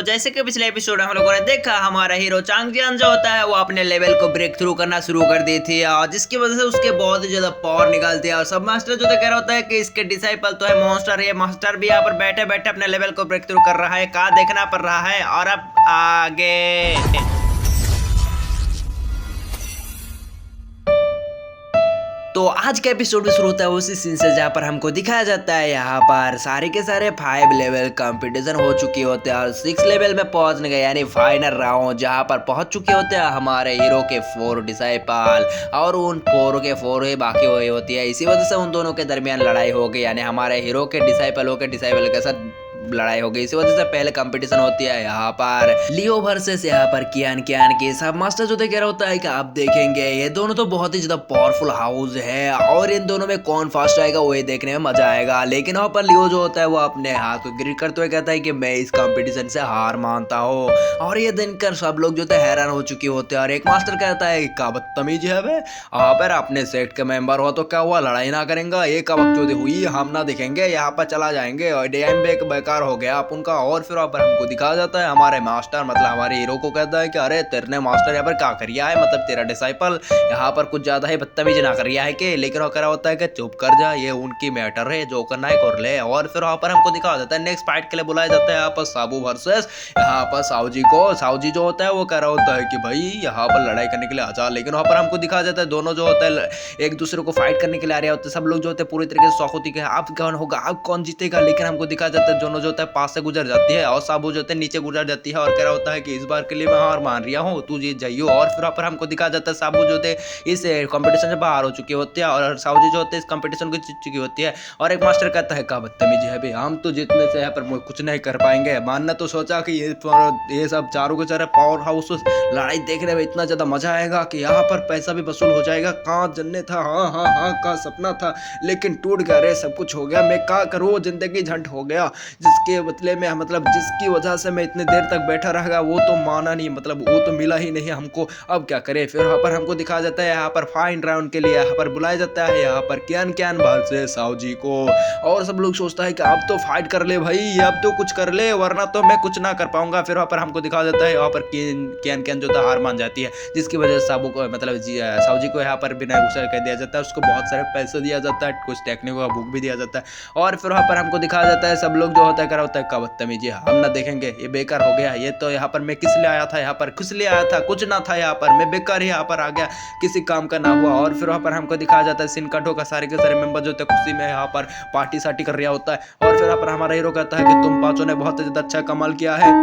जैसे कि पिछले एपिसोड में हम लोगों ने देखा, हमारा हीरो चांगजियान जो होता है वो अपने लेवल को ब्रेक थ्रू करना शुरू कर दी थी और जिसकी वजह से उसके बहुत ही ज्यादा पावर निकलती है। और सब मास्टर जो कह रहा होता है कि इसके डिसाइपल तो है मॉन्स्टर, ये मास्टर भी यहाँ पर बैठे बैठे अपने लेवल को ब्रेक थ्रू कर रहा है। कहा देखना पड़ रहा है। और अब आगे तो आज का एपिसोड शुरू होता है उसी सीन से जहाँ पर हमको दिखाया जाता है यहाँ पर सारे के सारे 5 लेवल कंपटीशन हो चुके होते हैं और 6 लेवल में पहुंचने गए, यानी फाइनल राउंड जहाँ पर पहुंच चुके होते हैं हमारे हीरो के 4 डिसाइपल और उन 4 के 4 ही बाकी हुई होती है। इसी वजह से उन दोनों के दरमियान लड़ाई हो गई, यानी हमारे हीरो के डिसाइपल के साथ लड़ाई हो गई। इसी वजह से पहले कंपटीशन होती है यहाँ पर लियो वर्सेस यहाँ पर कियान की। सब मास्टर जो कह रहा होता है कि आप देखेंगे ये दोनों तो बहुत ही ज्यादा पावरफुल हाउस है और इन दोनों में कौन फास्ट आएगा वही देखने में मजा आएगा। लेकिन वहाँ पर लियो जो होता है वो अपने हाथ को ग्रिड करते हुए कहता है कि मैं इस कंपटीशन से हार मानता हूँ। और ये देखकर सब लोग जो थे हैरान हो चुके होते हैं और एक मास्टर कहता है क्या बदतमीज है वे, यहाँ पर अपने सेट के मेंबर हो तो क्या हुआ, लड़ाई ना करेंगे, ये का बकचोदी हुई, हम ना देखेंगे, यहाँ पर चला जाएंगे और डीएम बेकार हो गया आप उनका। और फिर वहाँ पर हमको दिखाया जाता है हमारे मास्टर मतलब हमारे हीरो को कहता है कि अरे तेरे मास्टर यहाँ पर क्या कर रिया है, मतलब तेरा डिसाइपल यहाँ पर कुछ ज्यादा ही बदतमीजी ना कर रिया है कि। लेकिन वो कह रहा होता है कि चुप कर जा, ये उनकी मैटर है, जो करना है कर ले। और फिर वहाँ पर हमको दिखाया जाता है नेक्स्ट फाइट के लिए बुलाया जाता है यहाँ पर साबू वर्सेस यहाँ पर सावजी को। सावजी जो होता है वो कह रहा होता है कि भाई यहाँ पर लड़ाई करने के लिए आजा। लेकिन वहाँ पर हमको दिखाया जाता है दोनों जो होता है एक दूसरे को फाइट करने के लिए आ रहे होते हैं। सब लोग जो होते हैं पूरी तरीके से शौक होती है अब कौन होगा, अब कौन जीतेगा। लेकिन हमको दिखाया जाता है दोनों जो होता है पास से गुजर जाती है और साबू जो होते हैं नीचे गुजर जाती है और कह रहा होता है कि इस बार के लिए मैं हार मान रहा हूँ, तू जीत जाइयो। और फिर पर हमको दिखाया जाता है साबू जो होते हैं इस कंपटीशन से बाहर हो चुके होते हैं और सावजी जो होते हैं इस कंपटीशन को जीत चुकी होती है। और एक मास्टर कहता है क्या बदतमीजी है भाई, हम तो जीतने से यहाँ पर कुछ नहीं कर पाएंगे। मानना तो सोचा कि ये सब चारों के चारों पावर हाउस लड़ाई देखने में इतना ज्यादा मजा आएगा कि यहाँ पर पैसा भी वसूल हो जाएगा, कहाँ जन्ने था, हाँ हाँ हाँ का सपना था लेकिन टूट गया रे, सब कुछ हो गया, मैं क्या करूँ, जिंदगी झंड हो गया। जिसके बदले में मतलब जिसकी वजह से मैं इतने देर तक बैठा रहा वो तो माना नहीं, मतलब वो तो मिला ही नहीं हमको, अब क्या करे। फिर वहाँ पर हमको दिखाया जाता है यहाँ पर फाइन राउंड के लिए यहाँ पर बुलाया जाता है यहाँ पर कियान वर्सेस सावजी को। और सब लोग सोचता है कि अब तो फाइट कर ले भाई, अब तो कुछ कर ले वरना तो मैं कुछ ना कर पाऊंगा। फिर वहाँ पर हमको दिखाया जाता है यहाँ पर कियान जो था हार मान जाती है, जिसकी वजह से साबू को मतलब सावजी को यहाँ पर बिना गुस्सा कर दिया जाता है, उसको बहुत सारे पैसे दिया जाता है, कुछ टेक्निक का बुक भी दिया जाता है। और फिर वहाँ पर हमको दिखाया जाता है सब लोग जो होता है कर होता है का बदतमीजी हम ना देखेंगे, ये बेकार हो गया, ये तो यहाँ पर मैं किस लिए आया था, यहाँ पर किस लिए आया था, कुछ ना था यहाँ पर, मैं बेकार ही यहाँ पर आ गया, किसी काम का ना हुआ। और फिर वहाँ पर हमको दिखाया जाता है सिनकाटो का सारे के सारे मेंबर जो होते हैं खुशी में यहाँ पर पार्टी सार्टी कर रहा होता है। और फिर वहाँ पर हमारा हीरो कहता है कि तुम पांचों ने बहुत ज्यादा अच्छा कमाल किया है,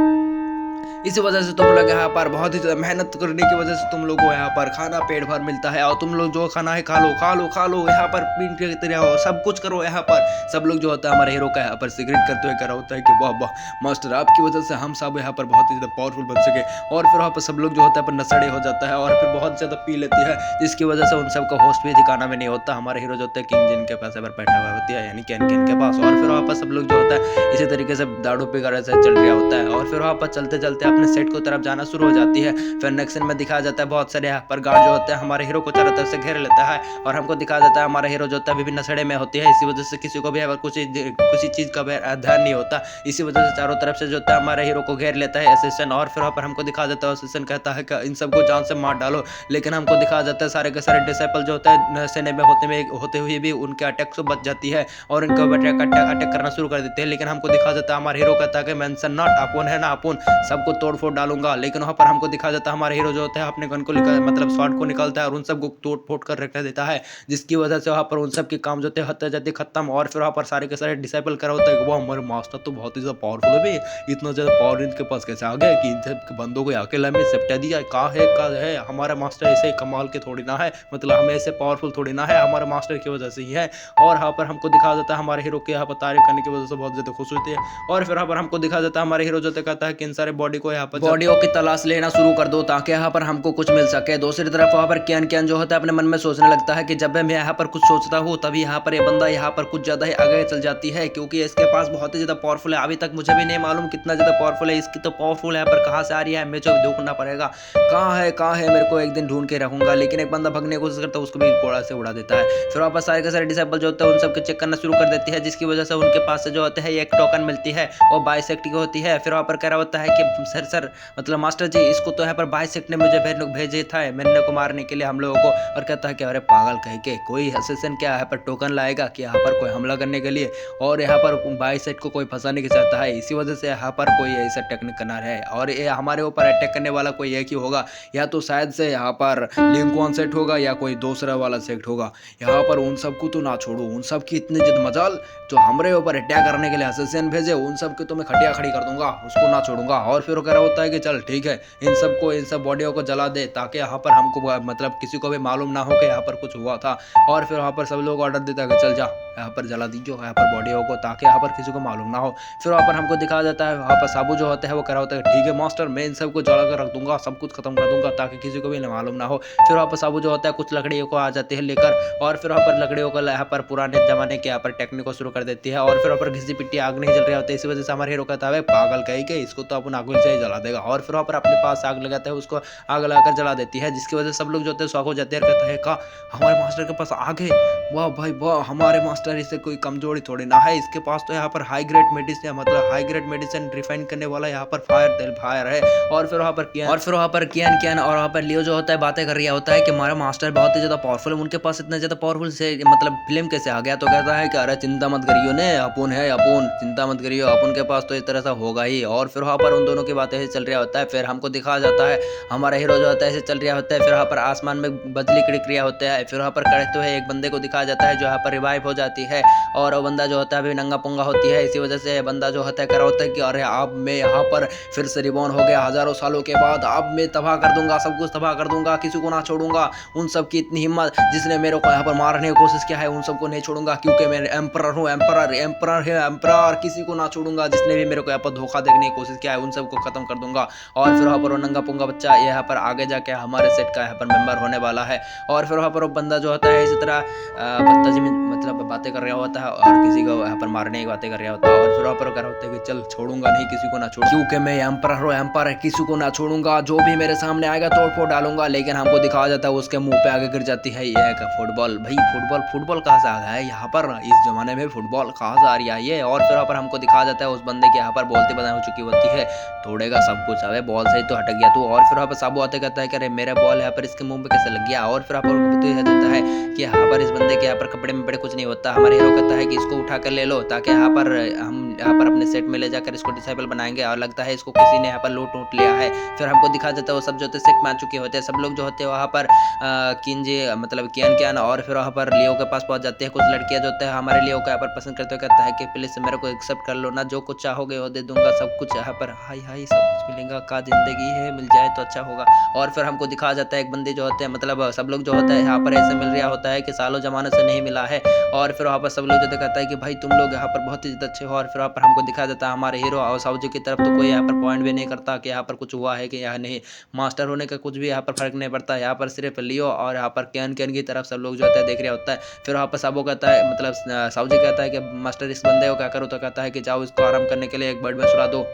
इसी वजह से तुम लोग यहाँ पर बहुत ही ज्यादा मेहनत करने की वजह से तुम लोगों को यहाँ पर खाना पेट भर मिलता है और तुम लोग जो खाना है खा लो यहाँ पर पीन के रहो, सब कुछ करो यहाँ पर। सब लोग जो होता है हमारे हीरो का यहाँ पर सिगरेट करते हुए कह रहा होता है कि वाह वाह मास्टर, आपकी वजह से हम सब यहाँ पर बहुत ही ज्यादा पावरफुल बन सके। और फिर वहाँ पर सब लोग जो होता है नशेड़ी हो जाता है और फिर बहुत ज्यादा पी लेती है, जिसकी वजह से उन सबका होस्ट भी ठिकाना में नहीं होता। हमारे हीरो जो होता है किंग जिन के पास पर बैठा हुआ होती है, यानी कैन के पास। और फिर वहाँ पर सब लोग जो होता है इसी तरीके से दारू पी कर चल रहा होता है। और फिर वहाँ पर चलते चलते अपने सेट को तरफ जाना शुरू हो जाती है। फिर नेक्स्ट सीन में दिखाया जाता है बहुत सारे यहाँ पर गार्ड जो होते हैं हमारे हीरो को चारों तरफ से घेर लेता है और हमको दिखाया जाता है हमारा हीरो जो होता है विभिन्न नशेड़े में होती है, इसी वजह से किसी को भी कुछ चीज का ध्यान नहीं होता। इसी वजह से चारों तरफ से जो होता है हमारे हीरो को घेर लेता है असिस्टेंट। और फिर वहाँ पर हमको दिखाया जाता है असिस्टेंट कहता है कि इन सबको जान से मार डालो। लेकिन हमको दिखाया जाता है सारे के सारे डिसाइपल जो होता है सेने में होते हुए भी उनके अटैक से बच जाती है और उनके अटैक करना शुरू कर देते हैं। लेकिन हमको दिखाया जाता है हमारे हीरो कहता है कि मेंशन नॉट अपोन है ना अपोन, सबको तोड़ फोड़ डालूंगा। लेकिन वहाँ पर हमको दिखाया जाता है हमारे हीरो जो होता है अपने गन को मतलब शॉट को निकालता है और उन सबको तोड़ फोड़ कर रख देता है, जिसकी वजह से वहाँ पर उन सब के काम जो होते जाते खत्म। और फिर वहाँ पर सारे के सारे डिसाइपल करा होता है कि वो हमारे मास्टर तो बहुत ही ज्यादा पावरफुल है, इतना ज्यादा पावर इनके पास कैसे आ गया कि इन सब बंदों को अकेला में सपटा दिया, का है हमारा मास्टर ऐसे कमाल के थोड़ी ना है, मतलब हम ऐसे पावरफुल थोड़ी ना है, हमारे मास्टर की वजह से ही है। और यहाँ पर हमको दिखाया जाता है हमारे हीरो के यहाँ पर तारीफ करने की वजह से बहुत ज्यादा खुश होती है। और फिर यहाँ पर हमको दिखाया जाता है हमारे हीरो जो कहता है कि इन सारे बॉडी को यहाँ पर बॉडियों की तलाश लेना शुरू कर दो ताकि यहाँ पर हमको कुछ मिल सके। दूसरी तरफ वहाँ पर कियान कियान जो होता है अपने मन में सोचने लगता है कि जब मैं यहाँ पर कुछ सोचता हूँ तभी यहाँ पर ये बंदा यहाँ पर कुछ ज़्यादा ही आगे चल जाती है, क्योंकि इसके पास बहुत ही ज़्यादा पावरफुल है। अभी तक मुझे भी नहीं मालूम कितना ज़्यादा पावरफुल है, इसकी तो पावरफुल है पर कहाँ से आ रही है मुझे ढूंढना पड़ेगा। कहाँ है मेरे को एक दिन ढूंढ के रखूंगा। लेकिन एक बंदा भगने की कोशिश करता है, उसको भी घोड़ा से उड़ा देता है। फिर वापस सारे के सारे डिसेबल जो होते हैं उन सबके चेक करना शुरू कर देती है, जिसकी वजह से उनके पास से जो होते हैं एक टोकन मिलती है वो बाइसेक्ट की होती है। फिर वहाँ पर कह रहा होता है कि सर मतलब मास्टर जी इसको तो यहाँ पर बाइसेक्ट ने मुझे भेजे था मैंने को मारने के लिए हम लोगों को। और कहता है कि अरे पागल कह के कोई असिस्टेंट क्या यहाँ पर टोकन लाएगा कि यहाँ पर कोई हमला करने के लिए, और यहाँ पर बाइसेक्ट को कोई फंसाने की चाहता है, इसी वजह से यहाँ पर कोई ऐसा टेक्निक करना है और ये हमारे ऊपर अटैक करने वाला कोई एक ही होगा, या तो शायद से यहाँ पर लिंकॉन सेट होगा या कोई दूसरा वाला सेट होगा। यहाँ पर उन सबको तो ना छोड़ो, उन सब की इतनी जिद मजाल जो हमारे ऊपर अटैक करने के लिए असिस्टेंट भेजे उन सब की तो मैं खटिया खड़ी कर दूंगा, उसको ना छोड़ूंगा। और फिर वो कह रहा होता है कि चल ठीक है इन सब बॉडियों को जला दे ताकि यहाँ पर हमको मतलब किसी को भी मालूम ना हो कि यहाँ पर कुछ हुआ था। और फिर वहाँ पर सब लोग ऑर्डर देता है कि चल जा यहाँ पर जला दीजिए यहाँ पर बॉडियों को ताकि यहाँ पर किसी को मालूम ना हो। फिर वहाँ पर हमको दिखाया जाता है वहाँ पर साबू जो होता है वो कह रहा होता है ठीक है मास्टर मैं इन सबको जला कर रख दूंगा, सब कुछ खत्म कर दूंगा ताकि किसी को भी मालूम ना हो। फिर वहाँ पर साबू जो होता है कुछ लकड़ियों को आ जाते हैं लेकर, और फिर वहाँ पर लकड़ियों को यहाँ पर पुराने जमाने के यहाँ पर टेक्निक को शुरू कर देती है। और फिर वहाँ पर घिसी पिट्टी आग नहीं जल रही होती, इसी वजह से हमारे हीरो कहता है पागल कहीं के इसको तो अपन आग से ही जला देगा। और फिर वहाँ पर अपने पास आग लगाता है, उसको आग लगाकर जला देती है, जिसकी वजह से सब लोग जो होते हैं शौक हो जाते हैं। कहता है का हमारे मास्टर के पास आग है, वाह भाई वाह हमारे मास्टर इससे कोई कमजोरी थोड़ी ना है, इसके पास तो यहाँ पर हाई ग्रेड मेडिसिन मतलब हाई ग्रेड मेडिसिन रिफाइन करने वाला यहाँ पर फायर है। और फिर वहाँ पर कियान और वहाँ पर लियो जो होता है बातें कर रहा होता है कि हमारा मास्टर बहुत ही ज्यादा पावरफुल है, उनके पास इतना ज्यादा पावरफुल से मतलब फिल्म कैसे आ गया। तो कहता है कि अरे चिंता मत करियो ने अपुन है अपुन चिंता मत करियो अपन के पास तो इस तरह से होगा ही। और फिर वहाँ पर उन दोनों की बातें चल रहा होता है। फिर हमको दिखाया जाता है हमारा हीरो जो होता है ऐसे चल रहा होता है, फिर वहाँ पर आसमान में बजली कड़क रहा होता है। फिर वहाँ पर करते हुए एक बंदे को दिखाया जाता है जो यहाँ पर रिवाइव हो जाती है, और वो बंदा जो होता है अभी नंगा पुंगा होती है, इसी वजह से बंदा जो होता है कह रहा होता है कि अरे अब मैं यहाँ पर फिर से रिबॉर्न हो गया हजारों सालों के बाद, अब मैं तबाह कर दूंगा सब कुछ तबाह कर दूंगा, किसी को ना छोड़ूंगा। उन सब की इतनी हिम्मत जिसने मेरे को यहाँ पर मारने की कोशिश किया है उन सबको नहीं छोड़ूंगा, क्योंकि मैं एम्परर हूँ, एम्परर किसी को ना छोड़ूंगा। जिसने भी मेरे को यहाँ पर धोखा देने की कोशिश किया है उन सबको खत्म कर दूंगा। और फिर वहाँ पर वो नंगा पुंगा बच्चा यहाँ पर आगे जाके हमारे सेट का यहाँ पर मेंबर होने वाला है। और फिर वहाँ पर वो बंदा जो होता है इसी तरह बदतमीजी मतलब बातें कर रहा होता है और किसी को यहाँ पर मारने की बातें कर रहा होता है। और फिर वहाँ पर कह रहा होता है कि चल छोड़ूंगा नहीं किसी को ना छोड़, क्योंकि मैं एम्परर हूँ, एम्परर किसी को ना छोड़ूंगा, जो भी मेरे सामने आएगा तोड़ फोड़ डालूंगा। लेकिन हमको दिखाया जाता है उसके मुंह पे आगे गिर जाती है यह का फुटबॉल। भाई फुटबॉल कहाँ से आ गया है यहाँ पर, इस जमाने में फुटबॉल कहाँ से आ रही है ये। और फिर वहाँ पर हमको दिखाया जाता है उस बंदे के यहाँ पर बोलती बना हो चुकी होती है, तोड़ेगा सब कुछ, अबे बॉल से ही तो हट गया तू। और फिर वहाँ पर साबू आते कहता है कि अरे मेरा बॉल यहाँ पर इसके मुंह पे कैसे लग गया। और फिर वहाँ पर जाता है कि यहाँ पर इस बंदे के यहाँ पर कपड़े में बड़े कुछ नहीं होता। हमारे हीरो कहता है कि इसको उठा कर ले लो ताकि यहाँ पर हम यहाँ पर अपने सेट में ले जाकर इसको डिसेबल बनाएंगे, और लगता है इसको किसी ने यहाँ पर लूट लिया है। फिर हमको दिखा जाता है वो सब जो होते हैं सेट में आ चुके होते हैं, सब लोग जो होते हैं वहाँ पर किंजी मतलब कियान और फिर वहाँ पर लियो के पास पहुँच जाते हैं। कुछ लड़कियाँ जो होते हैं हमारे लियो को यहाँ पर पसंद करते हुए कहता है कि प्लीज मेरे को एक्सेप्ट कर लो ना, जो कुछ चाहोगे वो दे दूंगा, सब कुछ यहाँ पर हाई सब कुछ मिलेगा, का जिंदगी है मिल जाए तो अच्छा होगा। और फिर हमको दिखाया जाता है एक बंदे जो होते हैं मतलब सब लोग जो होता है यहाँ पर ऐसे मिल रहा होता है कि सालों जमाने से नहीं मिला है। और फिर वहाँ पर सब लोग जो कहता है कि भाई तुम लोग यहाँ पर बहुत ही ज़्यादा अच्छे हो। और फिर वहाँ पर हमको दिखाया जाता है हमारे हीरो और साउजी की तरफ तो कोई यहाँ पर पॉइंट भी नहीं करता कि यहाँ पर कुछ हुआ है कि यहाँ नहीं, मास्टर होने का कुछ भी यहाँ पर फर्क नहीं पड़ता। यहाँ पर सिर्फ लियो और यहाँ पर कियान की तरफ सब लोग जो होता है देख रहा होता है। फिर वहाँ पर साबू कहता है मतलब साउजी कहता है कि मास्टर इस बंदे को क्या करो, तो कहता है कि जाओ इसको आराम करने के लिए एक बेड में सुला दो।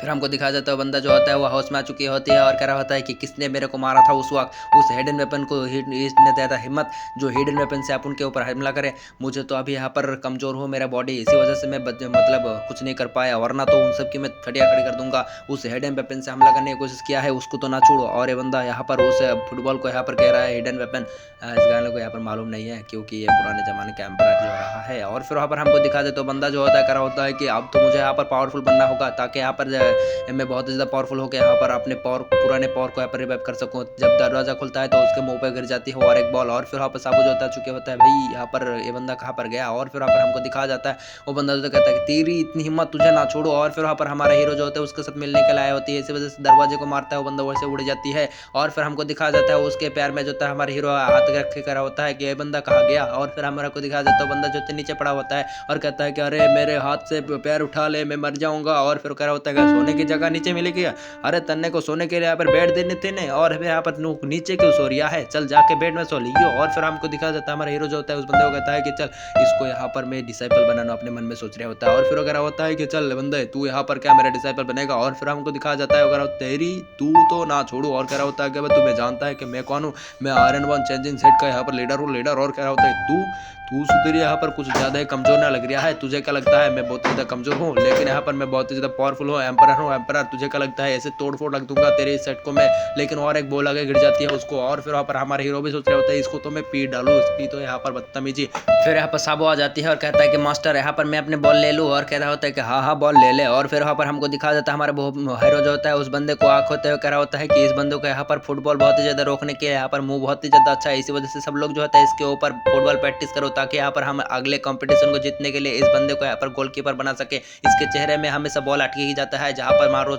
फिर हमको दिखाया जाता है बंदा जो होता है वो हाउस में आ चुकी होती है और कह रहा होता है कि किसने मेरे को मारा था उस वक्त, उस हिडन वेपन को इसने दिया था हिम्मत जो हिडन वेपन से अपन के ऊपर हमला करे। मुझे तो अभी यहाँ पर कमजोर हो मेरा बॉडी, इसी वजह से मैं मतलब कुछ नहीं कर पाया, वरना तो उन सब की मैं खड़िया खड़ी कर दूंगा। उस हिडन वेपन से हमला करने की कोशिश किया है उसको तो ना छोड़ो। और ये बंदा यहाँ पर उस फुटबॉल को यहाँ पर कह रहा है हिडन वेपन, इस गाने को यहाँ पर मालूम नहीं है क्योंकि ये पुराने जमाने का एम्परर जो रहा है। और फिर वहाँ पर हमको दिखा दे तो बंदा जो होता है कह रहा होता है कि अब तो मुझे यहाँ पर पावरफुल बनना होगा ताकि यहाँ पर मैं बहुत ज़्यादा पावरफुल होकर यहाँ पर अपने पुराने पावर को यहाँ पर रिवाइव कर सकूँ। जब दरवाजा खुलता है तो उसके मुंह पे गिर जाती है और एक बॉल। और फिर वहाँ पर साबू जो होता चुके होता है भाई यहाँ पर ये बंदा कहाँ पर गया। और फिर वहाँ पर हमको दिखाया जाता है वो बंदा जो कहता है कि तेरी इतनी हिम्मत तुझे ना छोड़ो। और फिर वहाँ पर हमारा हीरो जो होता है उसके साथ मिलने के लिए होती है, इसी वजह से दरवाजे को मारता है वो बंदा वैसे उड़ जाती है। और फिर हमको दिखाया जाता है उसके पैर में जो होता है हमारा हीरो हाथ रखे करा होता है कि ये बंदा कहाँ गया। और फिर हमारा को दिखाया जाता है बंदा जो नीचे पड़ा होता है और कहता है कि अरे मेरे हाथ से पैर उठा ले मैं मर जाऊंगा। और फिर कह रहा होता है सोने की जगह नीचे मिलेगी। अरे तन्ने को सोने के लिए यहाँ पर बेड देने थे ने, और फिर यहाँ पर नीचे क्यों सो रिया है, चल जाके बेड में सो लियो। और फिर हमको दिखा जाता है हमारा हीरो जो होता है उस बंदे को कहता है कि चल इसको यहाँ पर मैं डिसाइपल बनाना अपने मन में सोच रहा होता है। और फिर वगैरह होता है कि चल बंदे तू यहाँ पर क्या मेरा डिसाइपल बनेगा। और फिर हमको दिखाया जाता है वगैरह तेरी तू तो ना छोड़ू। और कह रहा होता है कि तुम्हें जानता है कि मैं कौन हूँ, मैं आयरन वन चेंजिंग सेट का यहाँ पर लीडर हूँ लीडर। और कह रहा होता है तू तू सुधर यहाँ पर कुछ ज्यादा ही कमजोर ना लग रहा है, तुझे क्या लगता है मैं बहुत ज्यादा कमजोर हूँ, लेकिन यहाँ पर मैं बहुत ज्यादा पावरफुल हूँ, एम्परर तुझे क्या लगता है ऐसे तोड़ फोड़ रख दूंगा तेरे इस सेट को मैं। लेकिन और एक बॉल आगे गिर जाती है उसको। और फिर वहाँ पर हमारा हीरो भी सोच रहा होता है इसको तो मैं पीट डालू, इसकी तो यहाँ पर बदतमीजी। फिर यहाँ पर साबो आ जाती है और कहता है कि मास्टर यहाँ पर मैं अपने बॉल ले लूँ। और कह रहा होता है कि हाँ बॉल ले ले। और फिर वहाँ पर हमको दिखा जाता है हमारा हीरो जो होता है उस बंदे को आंख होते हुए कह रहा होता है कि इस बंदे को यहाँ पर फुटबॉल बहुत ही ज्यादा रोकने के यहाँ पर मुंह बहुत ही ज्यादा अच्छा है, इसी वजह से सब लोग जो होता है इसके ऊपर फुटबॉल प्रैक्टिस करो ताकि यहाँ पर हम अगले कंपटीशन को जीतने के लिए इस बंदे को यहाँ पर गोलकीपर बना सके। इसके चेहरे में हमेशा बॉल अटके ही जाता है, जहाँ पर मारो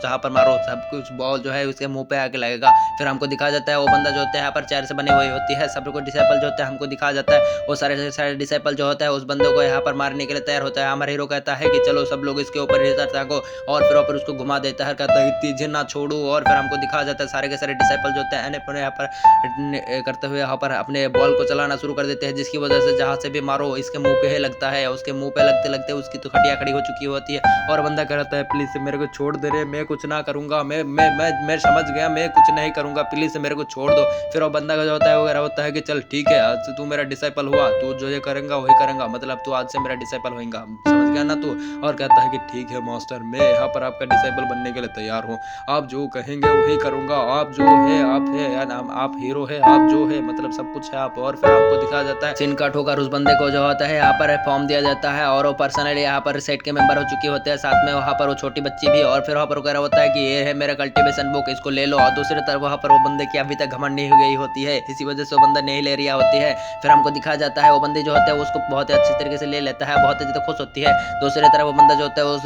सब कुछ बॉल जो है उसके मुंह पे आके लगेगा। फिर हमको दिखा जाता है वो बंदा जो होता है यहाँ पर चेयर से बनी हुई होती है, सब को डिसाइपल जो होता है हमको दिखा जाता है वो सारे डिसाइपल जो होता है उस बंदे को यहाँ पर मारने के लिए तैयार होता है। हमारा हीरो कहता है कि चलो सब लोग इसके ऊपर ताको, और फिर ऊपर उसको घुमा देता है, कहता है तुझे ना छोड़ू। और फिर हमको दिखा जाता है सारे के सारे डिसाइपल जो होते हैं यहाँ पर करते हुए यहाँ पर अपने बॉल को चलाना शुरू कर देते हैं, जिसकी वजह से जहाँ से भी मारो इसके मुंह पे ही लगता है। उसके मुंह पे लगते लगते उसकी तो खटिया खड़ी हो चुकी होती है। और बंदा कहता है प्लीज मेरे को छोड़ दे रे, मैं कुछ ना करूंगा, मैं समझ गया, मैं कुछ नहीं करूंगा, प्लीज मेरे को छोड़ दो। फिर वो बंदा का जो होता है वगैरह होता है कि चल ठीक है आज से तू मेरा डिसाइपल हुआ, तू जो ये करेंगा वही करेंगा, मतलब तू आज से मेरा डिसाइपल होएगा, समझ गया ना तू। और कहता है कि ठीक है मास्टर, मैं यहाँ पर आपका डिसाइपल बनने के लिए तैयार हूँ, आप जो कहेंगे वही करूंगा, आप जो है आप हीरो है, आप जो है मतलब सब कुछ है आप। और फिर आपको दिखाया जाता है सिन का ठोकर उस बंदे को जो होता है यहाँ पर फॉर्म दिया जाता है, और वो पर्सनली यहाँ पर सेट के मेंबर हो चुके होते हैं, साथ में वहाँ पर वो छोटी बच्ची भी। और फिर वहाँ पर कह रहा होता है कि ये है मेरा कल्टीवेशन बुक, इसको ले लो। और दूसरी तरफ वहाँ पर वो बंदे की अभी तक घमंड नहीं हो गई होती है, इसी वजह से वो बंदा नहीं ले रहा होती है। फिर हमको दिखाया जाता है वो बंदी जो होता है उसको बहुत ही अच्छी तरीके से ले लेता है, बहुत ही ज्यादा खुश होती है। दूसरी तरफ वो बंदा जो होता है उस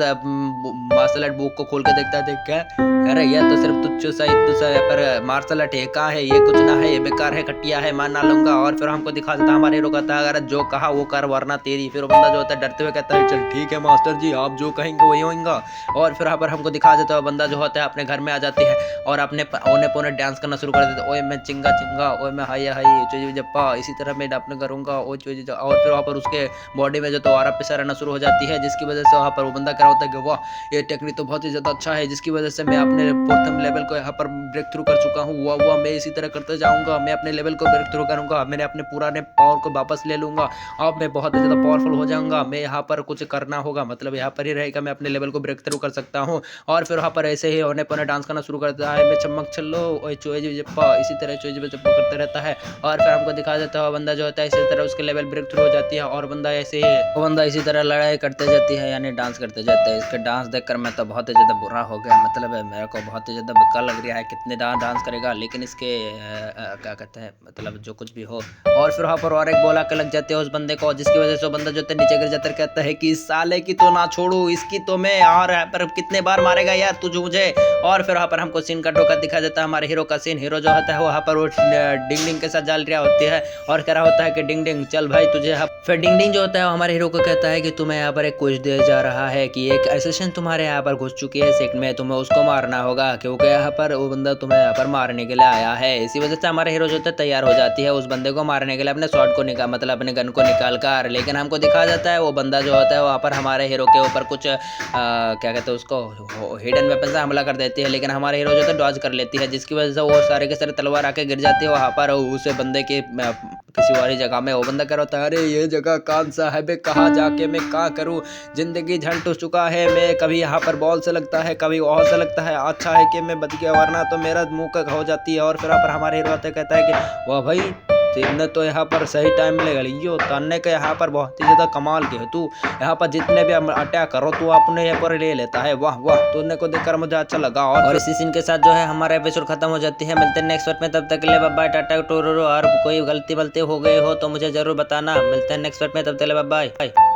मार्शल आर्ट बुक को खोल के देखता है, देख क्या अरे ये तो सिर्फ पर मार्शल आर्ट है, कहाँ है ये, कुछ ना है, ये बेकार है, खटिया है, मान ना लूंगा। और फिर हमको दिखा देता है हमारे हीरो कहता है अगर जो कहा वो कर वरना तेरी। फिर वो बंदा जो होता है डरते हुए कहता है चल ठीक है मास्टर जी, आप जो कहेंगे वही होगा। और फिर यहाँ पर हमको दिखा देता है बंदा जो होता है अपने घर में आ जाती है और अपने औने पौने डांस करना शुरू कर देता है, ओए मैं चिंगा चिंगा, ओए मैं हाय हाय चोजी जप्पा, इसी तरह मैं अपने करूंगा ओ चोजी। और फिर वहाँ पर उसके बॉडी में जो तो आरा पिसा रहना शुरू हो जाती है, जिसकी वजह से वहाँ पर वो बंदा कह रहा होता है कि वाह ये टेक्निक तो बहुत ही ज्यादा अच्छा है, जिसकी वजह से मैं अपने प्रथम लेवल को यहाँ पर ब्रेक थ्रू कर चुका हूँ। वाह मैं इसी तरह करते जाऊंगा, मैं अपने लेवल को ब्रेक थ्रू करूंगा, मैंने अपने पुराने पावर को वापस ले लूंगा, अब मैं बहुत ज्यादा पावरफुल हो जाऊंगा, मैं यहाँ पर कुछ करना होगा, मतलब यहाँ पर ही रहेगा, मैं अपने लेवल को ब्रेक थ्रू कर सकता हूँ। और फिर वहाँ पर ऐसे ही होने पौने डांस करना शुरू करता है, मैं चमक चलो ओए चोजी जप्पा, इसी तरह चोजी जप्पा करते रहता है। और फिर हमको दिखा देता है बंदा जो होता है इसी तरह उसके लेवल ब्रेक थ्रू हो जाती है, और बंदा ऐसे ही वो बंदा इसी तरह लड़ाई करते जाती है, यानी डांस करते जाता है। इसके डांस देखकर मैं तो बहुत ही ज्यादा बुरा हो गया, मतलब मेरे को बहुत ही ज्यादा बेकार लग रहा है, कितने डांस करेगा, लेकिन इसके क्या कहते हैं मतलब जो कुछ भी हो। और फिर वहाँ पर और एक बोला के लग जाते हैं उस बंदे को, जिसकी वजह से बंदा जो है नीचे गिर जाता है, कहता है कि इस साले की तो ना छोड़ू, इसकी तो मैं, और यहाँ पर कितने बार मारेगा यार तुझे मुझे। और फिर वहाँ पर हमको सीन का टोका दिखा जाता है हमारे हीरो का सीन, हीरो जो होता है वहाँ पर वो डिंग डिंग के साथ जाल रहा होती है और कह रहा होता है कि डिंग डिंग चल भाई तुझे। फिर डिंग डिंग जो होता है हमारे हीरो को कहता है कि तुम्हें यहाँ पर एक कुछ दे जा रहा है कि एक एसेसिन तुम्हारे यहाँ पर घुस चुकी है सेक्ट में, तुम्हें उसको मारना होगा, क्योंकि यहाँ पर वो बंदा तुम्हें यहाँ पर मारने के लिए आया है। इसी वजह से हमारे हीरो जो होता है तैयार हो जाती है उस बंदे को मारने के लिए अपने शॉट को निकाल, मतलब अपने गन को निकाल कर। लेकिन हमको दिखा जाता है वो बंदा जो होता है वहाँ पर हमारे हीरो के ऊपर कुछ क्या कहते हैं उसको हिडन वेपन से हमला कर देती है, लेकिन हमारे हीरो जो है डॉज कर लेती है, जिसकी वजह से वो सारे के सारे तलवार आके गिर जाती है वहाँ पर उस बंदे के किसी वाली जगह में। वो बंदा कह रहा होता है अरे ये जगह कौन सा है बे, कहाँ जाके मैं क्या करूँ, जिंदगी झंड हो चुका है, मैं कभी यहाँ पर बॉल से लगता है कभी वहाँ से लगता है, अच्छा है कि मैं बच गया वरना तो मेरा मुंह का हो जाती है। और फिर यहाँ पर हमारे हीरो कहता है कि वाह भाई तुमने तो यहाँ पर सही टाइम में लियो, तन्ने के यहाँ पर बहुत ही ज्यादा कमाल के है तू, यहाँ पर जितने भी अटैक करो तू अपने यहाँ पर ले लेता है, वाह वाह तुमने को देखकर मुझे अच्छा लगा। और इसी सीन के साथ जो है हमारा एपिसोड खत्म हो जाती है, मिलते हैं नेक्स्ट पार्ट में, तब तक के लिए बाय बाय टाटा टोरो। और कोई गलती वलती हो गई हो तो मुझे जरूर बताना, मिलते हैं नेक्स्ट पार्ट में, तब तक के लिए बाय बाय।